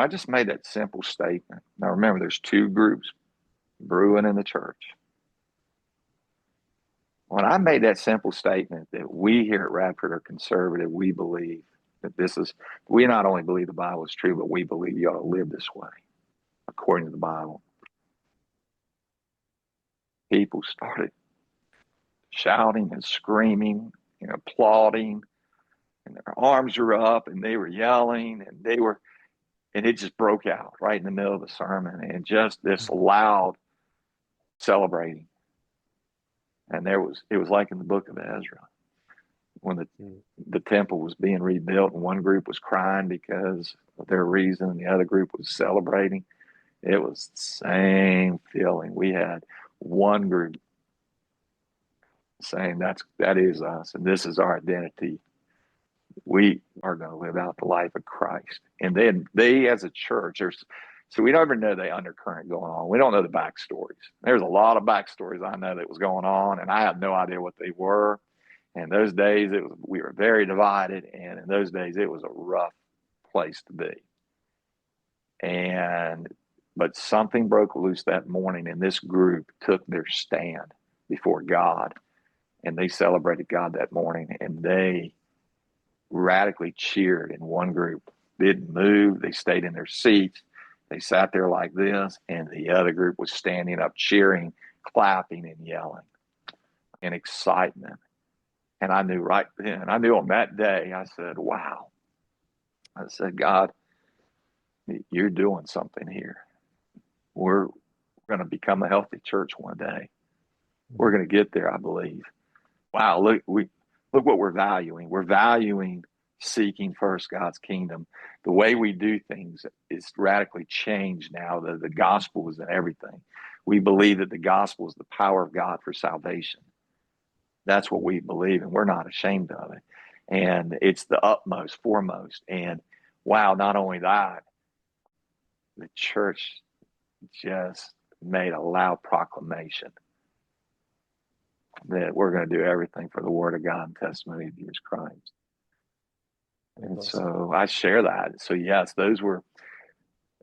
I just made that simple statement. Now remember, there's two groups brewing in the church. When I made that simple statement that we here at Radford are conservative, we believe that we not only believe the Bible is true, but we believe you ought to live this way, according to the Bible. People started shouting and screaming and applauding, and their arms were up, and they were yelling, and it just broke out right in the middle of the sermon, and just this loud celebrating. And it was like in the book of Ezra, when the temple was being rebuilt, and one group was crying because of their reason, and the other group was celebrating. It was the same feeling. We had one group saying that is us, and this is our identity. We are going to live out the life of Christ. And then they, as a church, so we don't even know the undercurrent going on. We don't know the backstories. There's a lot of backstories I know that was going on, and I had no idea what they were. And those days, we were very divided, and in those days, it was a rough place to be. But something broke loose that morning, and this group took their stand before God, and they celebrated God that morning, and they radically cheered in one group. Didn't move. They stayed in their seats. They sat there like this, and the other group was standing up, cheering, clapping, and yelling in excitement. And I knew right then, I knew on that day, I said, wow. I said, God, you're doing something here. We're going to become a healthy church one day. We're going to get there, I believe. Wow, look what we're valuing. We're valuing seeking first God's kingdom. The way we do things is radically changed now. The gospel is in everything. We believe that the gospel is the power of God for salvation. That's what we believe, and we're not ashamed of it. And it's the utmost, foremost. And wow, not only that, the church just made a loud proclamation that we're going to do everything for the word of God and testimony of Jesus Christ. And so I share that. So yes,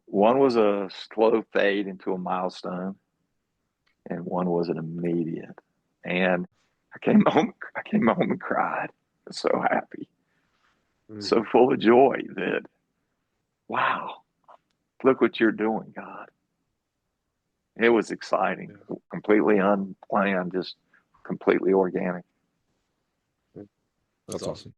one was a slow fade into a milestone, and one was an immediate. And I came home and cried. I was so happy, so full of joy that, wow, look what you're doing, God. It was exciting, completely unplanned, just completely organic. That's awesome.